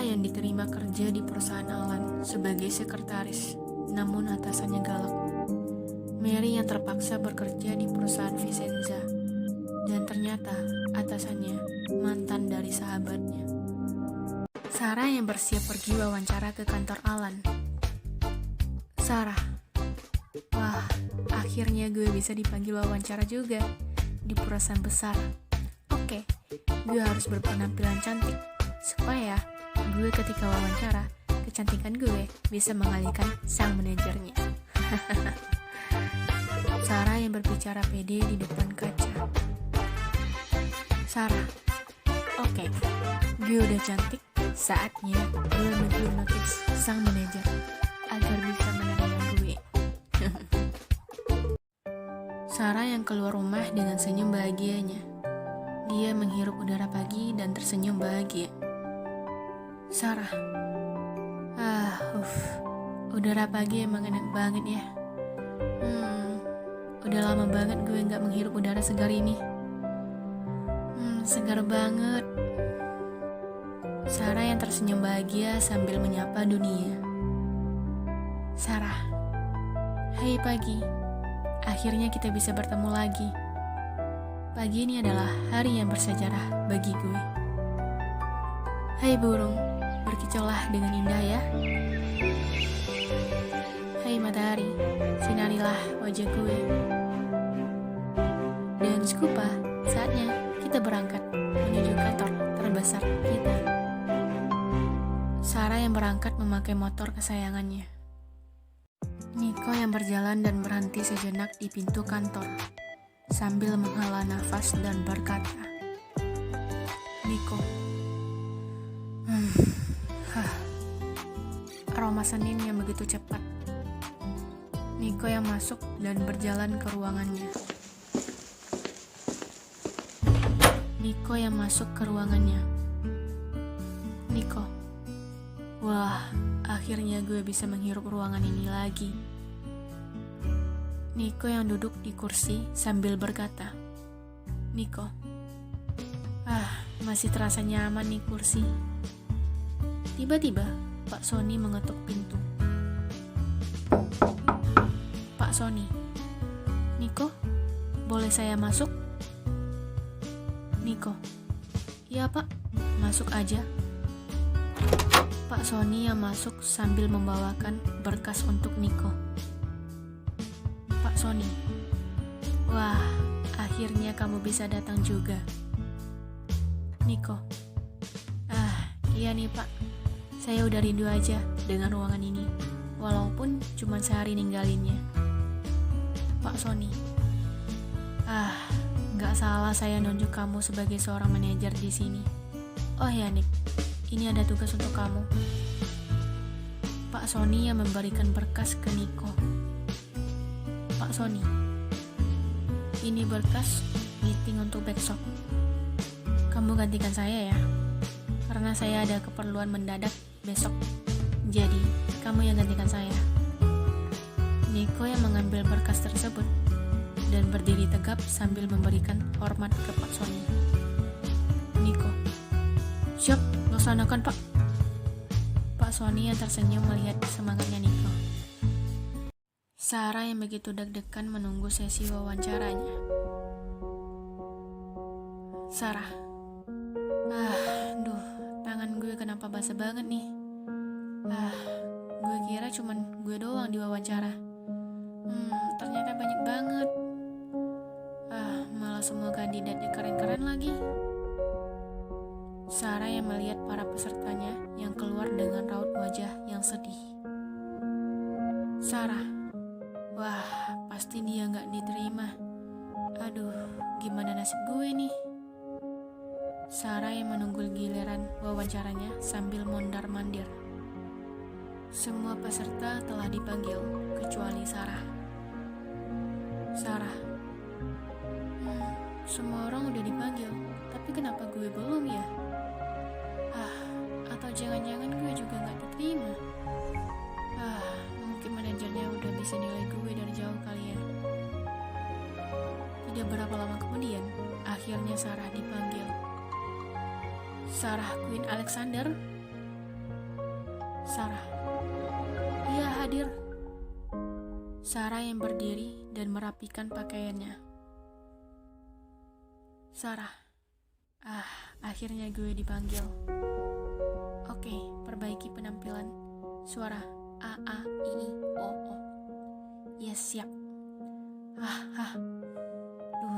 Sarah yang diterima kerja di perusahaan Alan sebagai sekretaris, namun atasannya galak. Mary yang terpaksa bekerja di perusahaan Vicenza, dan ternyata atasannya mantan dari sahabatnya. Sarah yang bersiap pergi wawancara ke kantor Alan. Sarah, wah, akhirnya gue bisa dipanggil wawancara juga di perusahaan besar. Oke, gue harus berpenampilan cantik supaya gue ketika wawancara, kecantikan gue bisa mengalihkan sang manajernya. Sarah yang berbicara pede di depan kaca. Sarah, oke, gue udah cantik, saatnya gue menghipnotis sang manajer agar bisa menerima gue. Sarah yang keluar rumah dengan senyum bahagianya. Dia menghirup udara pagi dan tersenyum bahagia. Sarah, udara pagi emang enak banget ya. Udah lama banget gue gak menghirup udara segar ini. Segar banget. Sarah yang tersenyum bahagia sambil menyapa dunia. Sarah, hai pagi. Akhirnya kita bisa bertemu lagi. Pagi ini adalah hari yang bersejarah bagi gue. Hai burung, berkicaulah dengan indah ya. Hai matahari, sinarilah wajah gue. Dan Skupa, saatnya kita berangkat menuju kantor terbesar kita. Sarah yang berangkat memakai motor kesayangannya. Nico yang berjalan dan berhenti sejenak di pintu kantor sambil menghela nafas dan berkata, Nico. Aroma Senin yang begitu cepat. Nico yang masuk dan berjalan ke ruangannya. Nico yang masuk ke ruangannya. Nico. Wah, akhirnya gue bisa menghirup ruangan ini lagi. Nico yang duduk di kursi sambil berkata, Nico. Masih terasa nyaman nih kursi. Tiba-tiba, Pak Sony mengetuk pintu. Pak Sony. Nico, boleh saya masuk? Nico. Iya Pak, masuk aja. Pak Sony yang masuk sambil membawakan berkas untuk Nico. Pak Sony. Wah, akhirnya kamu bisa datang juga. Nico. Iya nih Pak. Saya udah rindu aja dengan ruangan ini, walaupun cuma sehari ninggalinnya. Pak Sony. Nggak salah saya nunjuk kamu sebagai seorang manajer di sini. Oh ya Nick, ini ada tugas untuk kamu. Pak Sony yang memberikan berkas ke Nico. Pak Sony, ini berkas meeting untuk besok. Kamu gantikan saya ya, karena saya ada keperluan mendadak besok. Jadi, kamu yang gantikan saya. Nico yang mengambil berkas tersebut dan berdiri tegap sambil memberikan hormat ke Pak Sony. Nico, siap, laksanakan Pak. Pak Sony yang tersenyum melihat semangatnya Nico. Sarah yang begitu deg-degan menunggu sesi wawancaranya. Sarah. Tangan gue kenapa basah banget nih? Gue kira cuman gue doang diwawancara. Ternyata banyak banget. Malah semua kandidatnya keren-keren lagi. Sarah yang melihat para pesertanya yang keluar dengan raut wajah yang sedih. Sarah. Wah, pasti dia gak diterima. Aduh, gimana nasib gue nih? Sarah yang menunggu giliran wawancaranya sambil mondar-mandir. Semua peserta telah dipanggil, kecuali Sarah. Sarah. Semua orang udah dipanggil, tapi kenapa gue belum ya? Atau jangan-jangan gue juga gak diterima? Mungkin manajernya udah bisa nilai gue dari jauh kali ya. Tidak berapa lama kemudian, akhirnya Sarah dipanggil. Sarah Queen Alexander. Sarah. Iya, hadir. Sarah yang berdiri dan merapikan pakaiannya. Sarah. Akhirnya gue dipanggil. Oke, perbaiki penampilan. Suara A, A, I, I, O, O. Yes, siap.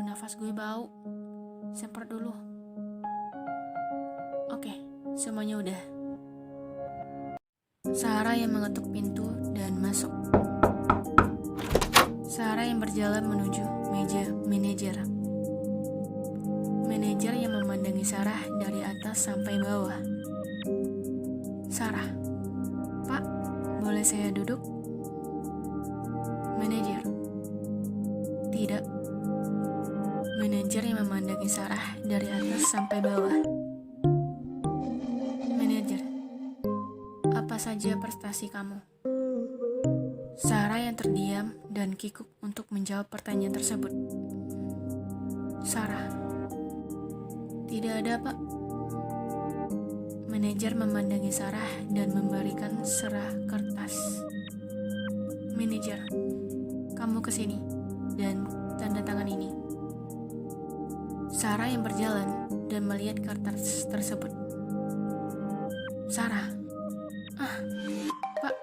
Nafas gue bau. Semprot dulu. Oke, semuanya udah. Sarah yang mengetuk pintu dan masuk. Sarah yang berjalan menuju meja manajer. Manajer yang memandangi Sarah dari atas sampai bawah. Sarah. Pak, boleh saya duduk? Manajer. Tidak. Manajer yang memandangi Sarah dari atas sampai bawah. Manajer. Apa saja prestasi kamu? Sarah yang terdiam dan kikuk untuk menjawab pertanyaan tersebut. Sarah. Tidak ada, Pak. Manajer memandangi Sarah dan memberikan serah kertas. Manajer. Kamu kesini dan tanda tangan ini. Sarah yang berjalan dan melihat kertas tersebut. Sarah. Pak,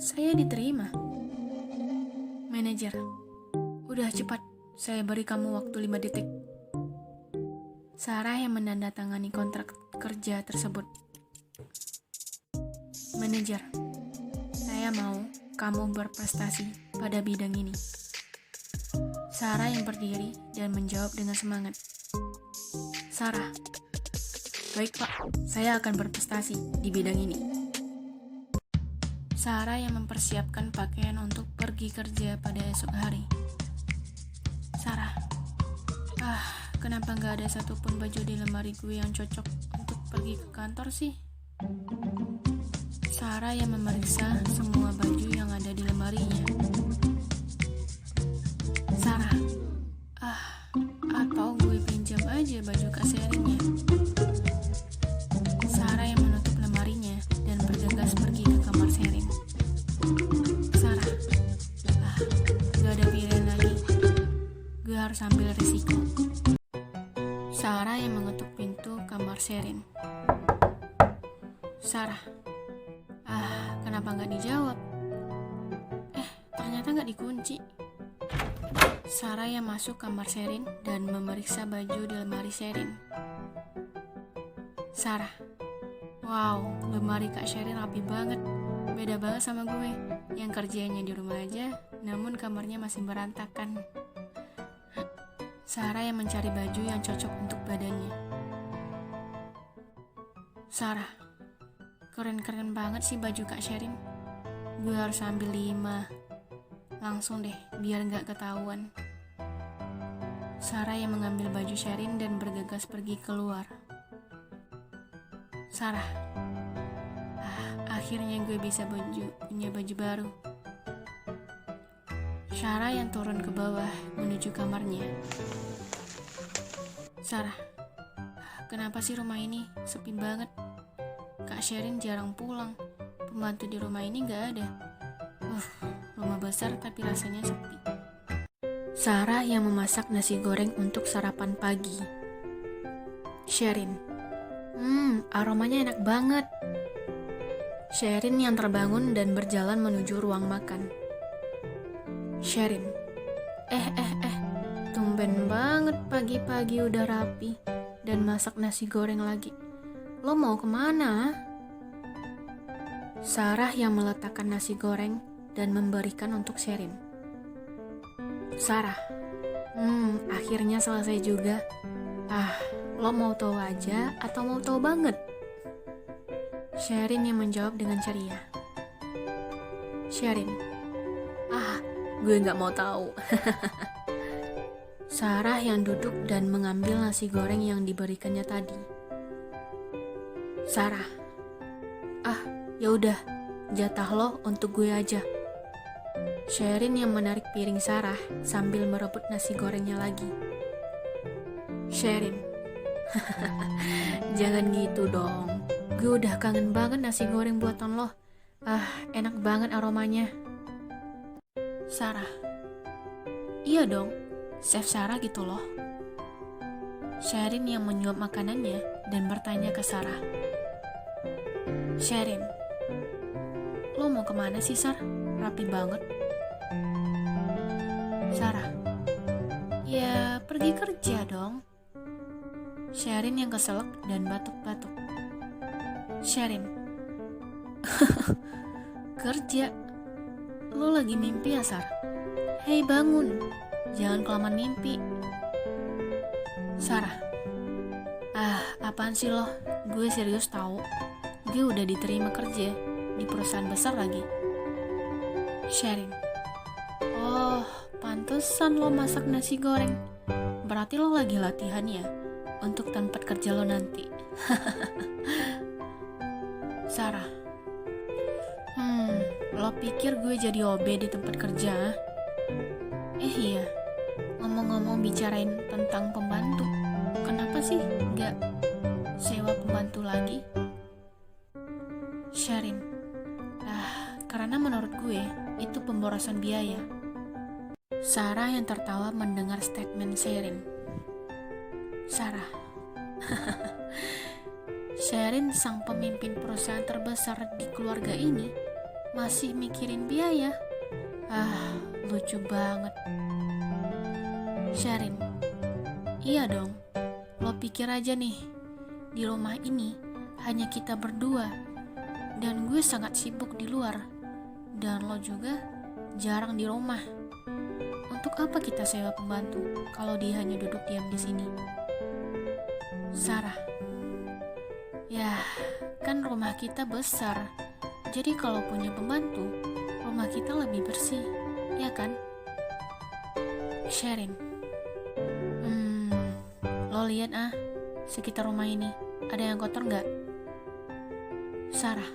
saya diterima. Manajer. Udah cepat, saya beri kamu waktu 5 detik. Sarah yang menandatangani kontrak kerja tersebut. Manajer. Saya mau kamu berprestasi pada bidang ini. Sarah yang berdiri dan menjawab dengan semangat. Sarah. Baik, Pak, saya akan berprestasi di bidang ini. Sarah yang mempersiapkan pakaian untuk pergi kerja pada esok hari. Sarah. Kenapa gak ada satupun baju di lemari gue yang cocok untuk pergi ke kantor sih? Sarah yang memeriksa semua baju yang ada di lemarinya. Sarah. Atau gue pinjam aja baju Kak Serinnya. Sarah yang menutup lemarinya dan bergegas pergi ke kamar Sherin. Sarah. Gak ada pilihan lagi. Gue harus ambil risiko. Sarah yang mengetuk pintu kamar Sherin. Sarah. Kenapa gak dijawab? Ternyata gak dikunci. Sarah yang masuk kamar Sherin dan memeriksa baju di lemari Sherin. Sarah. Wow, lemari Kak Sherin rapi banget. Beda banget sama gue yang kerjanya di rumah aja, namun kamarnya masih berantakan. Sarah yang mencari baju yang cocok untuk badannya. Sarah. Keren-keren banget sih baju Kak Sherin. Gue harus ambil 5. Langsung deh, biar gak ketahuan. Sarah yang mengambil baju Sherin dan bergegas pergi keluar. Sarah. Akhirnya gue bisa punya baju baru. Sarah yang turun ke bawah menuju kamarnya. Sarah. Kenapa sih rumah ini sepi banget? Kak Sherin jarang pulang. Pembantu di rumah ini gak ada. Rumah besar tapi rasanya sepi. Sarah yang memasak nasi goreng untuk sarapan pagi. Sherin. Aromanya enak banget. Sherin yang terbangun dan berjalan menuju ruang makan. Sherin. Tumben banget pagi-pagi udah rapi dan masak nasi goreng lagi. Lo mau kemana? Sarah yang meletakkan nasi goreng dan memberikan untuk Sherin. Sarah. Akhirnya selesai juga. Lo mau tahu aja atau mau tahu banget? Sherin yang menjawab dengan ceria. Sherin. Gue gak mau tahu. Sarah yang duduk dan mengambil nasi goreng yang diberikannya tadi. Sarah. Ya udah, jatah lo untuk gue aja. Sherin yang menarik piring Sarah sambil merebut nasi gorengnya lagi. Sherin. Jangan gitu dong. Gue udah kangen banget nasi goreng buatan lo. Enak banget aromanya. Sarah, iya dong, Chef Sarah gitu loh. Sherin yang menyuap makanannya dan bertanya ke Sarah. Sherin, lo mau kemana sih Sar? Rapi banget. Sarah, ya pergi kerja dong. Sherin yang keselak dan batuk-batuk. Sherin, kerja? Lo lagi mimpi ya Sar? Hei bangun, jangan kelamaan mimpi. Sarah, apaan sih lo? Gue serius tahu. Gue udah diterima kerja di perusahaan besar lagi. Sherin, oh pantesan lo masak nasi goreng. Berarti lo lagi latihan ya untuk tempat kerja lo nanti. Sarah, lo pikir gue jadi OB di tempat kerja? Iya, ngomong-ngomong bicarain tentang pembantu, kenapa sih nggak sewa pembantu lagi? Sherin, karena menurut gue itu pemborosan biaya. Sarah yang tertawa mendengar statement Sherin. Sarah, Sherin sang pemimpin perusahaan terbesar di keluarga ini masih mikirin biaya. Lucu banget. Sherin, iya dong. Lo pikir aja nih, di rumah ini hanya kita berdua, dan gue sangat sibuk di luar, dan lo juga jarang di rumah. Untuk apa kita sewa pembantu kalau dia hanya duduk diam di sini? Sarah, ya kan rumah kita besar, jadi kalau punya pembantu, rumah kita lebih bersih, ya kan? Sherin, lo lihat sekitar rumah ini ada yang kotor nggak? Sarah,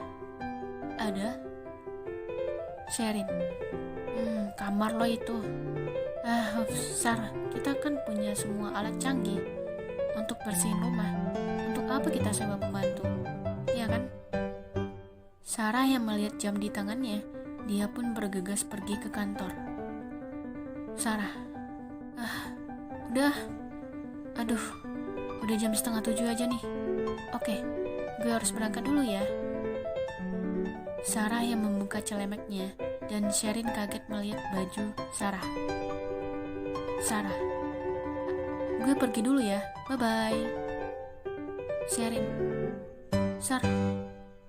ada. Sherin, kamar lo itu. Sarah, kita kan punya semua alat canggih untuk bersihin rumah. Untuk apa kita sewa pembantu? Ya kan? Sarah yang melihat jam di tangannya, dia pun bergegas pergi ke kantor. Sarah, udah jam 6:30 aja nih. Oke, gue harus berangkat dulu ya. Sarah yang membuka celemeknya dan Sherin kaget melihat baju Sarah. Sarah, gue pergi dulu ya, bye-bye. Sherin, Sar,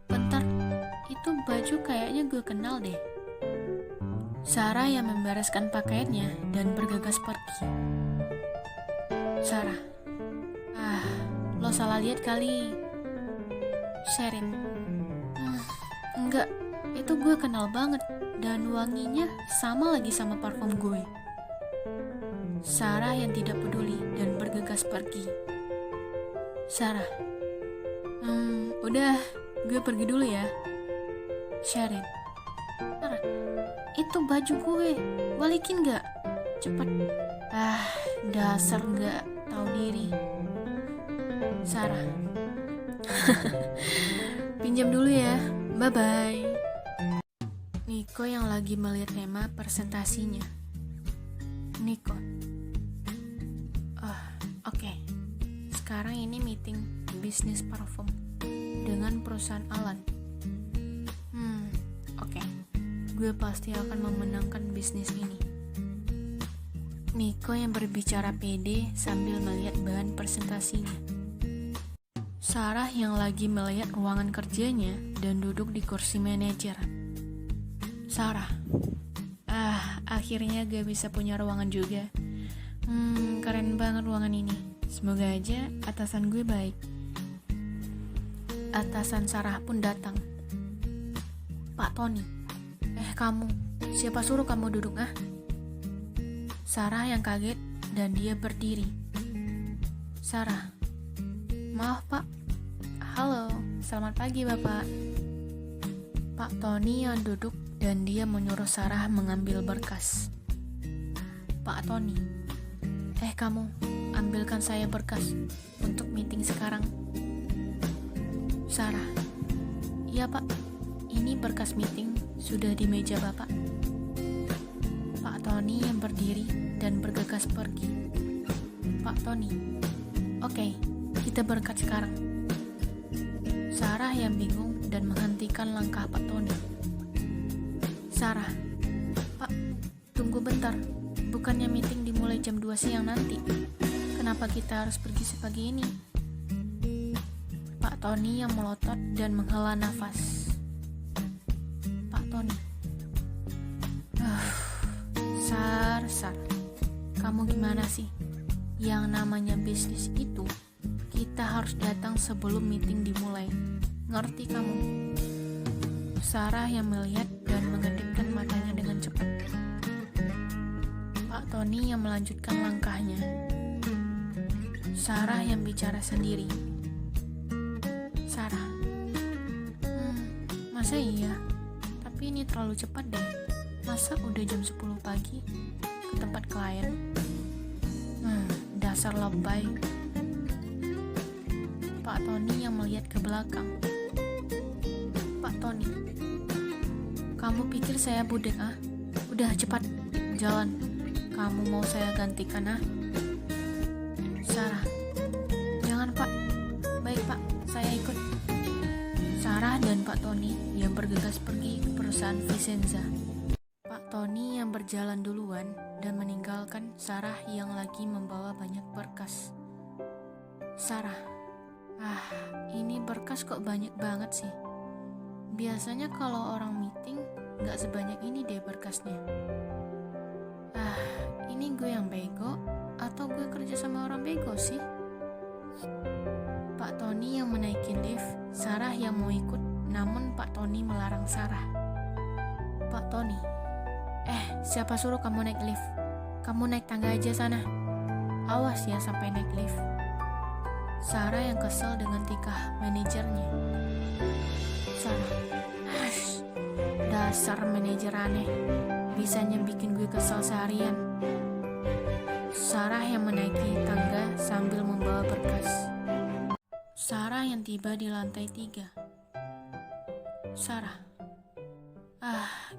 bentar, itu baju kayaknya gue kenal deh. Sarah yang membereskan pakaiannya dan bergegas pergi. Sarah, lo salah lihat kali. Sherin, enggak, itu gue kenal banget dan wanginya sama lagi sama parfum gue. Sarah yang tidak peduli dan bergegas pergi. Sarah, udah, gue pergi dulu ya. Sherin, Sarah, itu baju gue, balikin gak? Cepat. Dasar gak tahu diri. Sarah, pinjam dulu ya, bye-bye. Niko yang lagi melihat Rema presentasinya. Niko, oke. Sekarang ini meeting bisnis parfum dengan perusahaan Alan. Oke. Gue pasti akan memenangkan bisnis ini. Niko yang berbicara pede sambil melihat bahan presentasinya. Sarah yang lagi melihat ruangan kerjanya dan duduk di kursi manajer. Sarah, akhirnya gue bisa punya ruangan juga. Keren banget ruangan ini. Semoga aja atasan gue baik. Atasan Sarah pun datang. Pak Tony, kamu, siapa suruh kamu duduk Sarah yang kaget dan dia berdiri. Sarah, maaf Pak. Halo, selamat pagi Bapak. Pak Tony yang duduk dan dia menyuruh Sarah mengambil berkas. Pak Tony, kamu, ambilkan saya berkas untuk meeting sekarang. Sarah, iya Pak, Ini berkas meeting sudah di meja Bapak. Pak Tony yang berdiri dan bergegas pergi. Pak Tony, oke, kita berangkat sekarang. Sarah yang bingung dan menghentikan langkah Pak Tony. Sarah, Pak, tunggu bentar. Bukannya meeting dimulai jam 2 siang nanti. Kenapa kita harus pergi sepagi ini? Pak Tony yang melotot dan menghela nafas. Pak Tony, Sar, kamu gimana sih? Yang namanya bisnis itu, kita harus datang sebelum meeting dimulai. Ngerti kamu? Sarah yang melihat dan mengedipkan matanya dengan cepat. Pak Tony yang melanjutkan langkahnya. Sarah yang bicara sendiri. Sarah, masa iya? Tapi ini terlalu cepat deh. Masa udah jam 10 pagi ke tempat klien? Dasar lebay. Pak Tony yang melihat ke belakang. Pak Tony, kamu pikir saya budek ah? Udah cepat, jalan. Kamu mau saya gantikan ah? Sarah, jangan Pak. Baik Pak, saya ikut. Sarah dan Pak Tony yang bergegas pergi ke perusahaan Vicenza. Pak Tony yang berjalan duluan dan meninggalkan Sarah yang lagi membawa banyak berkas. Sarah, ini berkas kok banyak banget sih. Biasanya kalau orang meeting gak sebanyak ini deh berkasnya. Ini gue yang bego atau gue kerja sama orang bego sih? Pak Tony yang menaikin lift, Sarah yang mau ikut, namun Pak Tony melarang Sarah. Pak Tony, siapa suruh kamu naik lift? Kamu naik tangga aja sana. Awas ya sampai naik lift. Sarah yang kesel dengan tingkah manajernya. Sarah, dasar manajer aneh, bisanya bikin gue kesel seharian. Sarah yang menaiki tangga sambil membawa berkas. Sarah yang tiba di lantai 3. Sarah,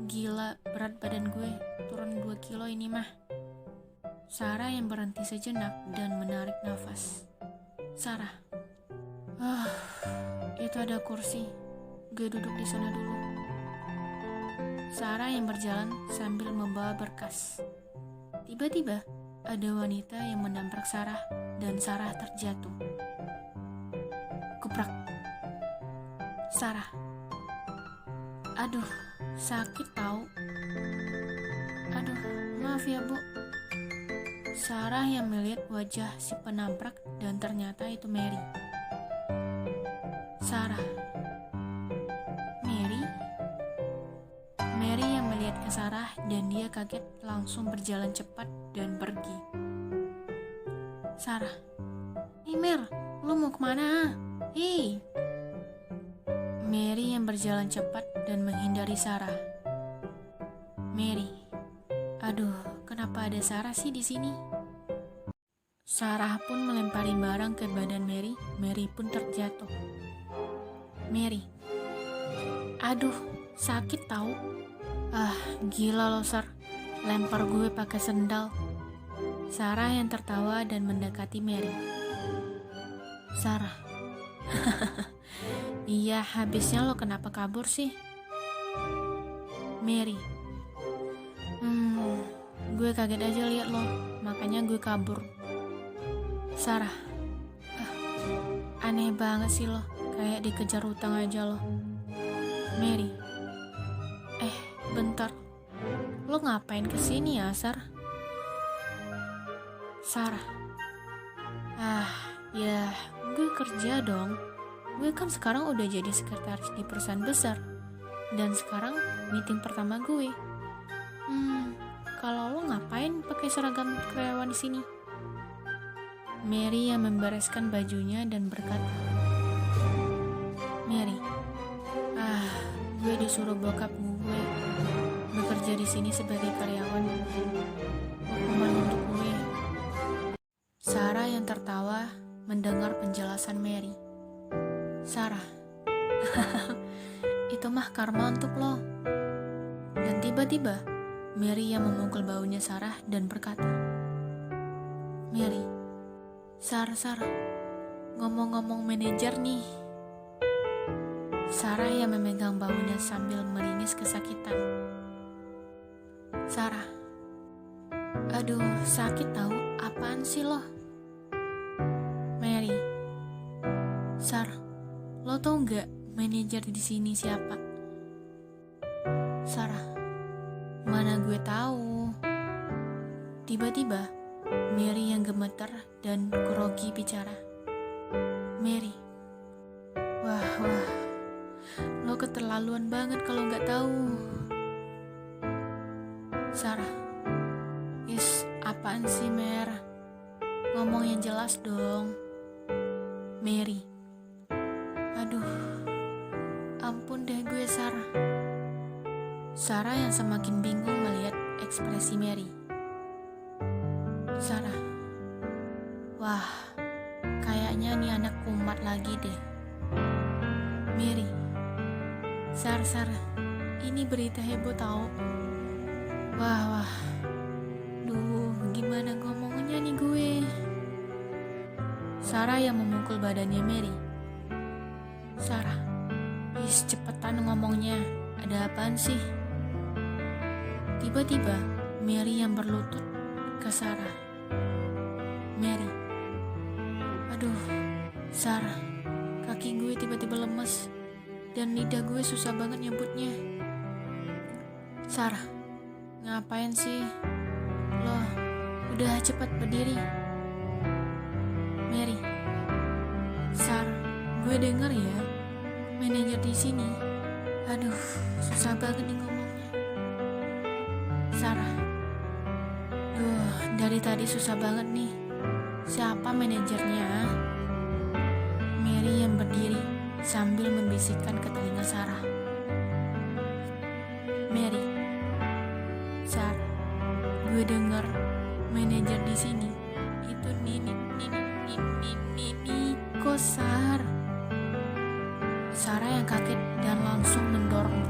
gila, berat badan gue turun 2 kilo ini mah. Sarah yang berhenti sejenak dan menarik nafas. Sarah, itu ada kursi, gue duduk di sana dulu. Sarah yang berjalan sambil membawa berkas. Tiba-tiba ada wanita yang menabrak Sarah dan Sarah terjatuh. Kuprak. Sarah, aduh, sakit tahu. Aduh, maaf ya Bu. Sarah yang melihat wajah si penabrak dan ternyata itu Mary. Sarah, Mary yang melihat ke Sarah dan dia kaget langsung berjalan cepat dan pergi. Sarah, Mer, lu mau kemana? Hei. Mary yang berjalan cepat dan menghindari Sarah. Mary, aduh, kenapa ada Sarah sih di sini? Sarah pun melempari barang ke badan Mary. Mary pun terjatuh. Mary, aduh, sakit tahu. Gila lo Sar, lempar gue pakai sendal. Sarah yang tertawa dan mendekati Mary. Sarah, iya, habisnya lo kenapa kabur sih? Mary, gue kaget aja liat lo, makanya gue kabur. Sarah, aneh banget sih lo, kayak dikejar hutang aja lo. Mary, bentar, lo ngapain kesini ya Sar? Sarah, ya gue kerja dong. Gue kan sekarang udah jadi sekretaris di perusahaan besar. Dan sekarang meeting pertama gue. Kalau lo ngapain pakai seragam karyawan di sini? Mary yang membereskan bajunya dan berkata, Mary, gue disuruh bokap gue bekerja di sini sebagai karyawan. Hukuman untuk gue. Sarah yang tertawa mendengar penjelasan Mary. Sarah, itu Itu mah karma untuk lo. Dan tiba-tiba, Mary yang memukul bahunya Sarah dan berkata, Mary, Sarah, ngomong-ngomong manajer nih. Sarah yang memegang bahunya sambil meringis kesakitan. Sarah, aduh sakit tahu, apaan sih lo? Mary, Sarah, lo tau nggak manajer di sini siapa? Sarah, mana gue tahu. Tiba-tiba Mary yang gemeter dan grogi bicara. Mary, wah, lo keterlaluan banget kalau nggak tahu. Sarah, apaan sih Mer? Ngomong yang jelas dong. Mary, aduh, ampun deh gue Sarah. Sarah yang semakin bingung melihat ekspresi Mary. Sarah, wah, kayaknya nih anak kumat lagi deh. Mary, Sarah, ini berita heboh tau. Wah, duh, gimana ngomongnya nih gue? Sarah yang memukul badannya Mary. Sarah, cepetan ngomongnya, ada apaan sih? Tiba-tiba Mary yang berlutut ke Sarah. Mary, aduh, Sarah, kaki gue tiba-tiba lemes dan lidah gue susah banget nyebutnya. Sarah, ngapain sih? Lo, udah cepat berdiri. Mary, Sarah, gue denger ya, manajer di sini. Aduh, susah banget nih ngomongnya. Sarah, duh, dari tadi susah banget nih. Siapa manajernya? Mary yang berdiri sambil membisikkan ke telinga Sarah. Mary, Sarah, gue dengar manajer di sini itu Niko, Sarah yang kaget dan langsung mendorong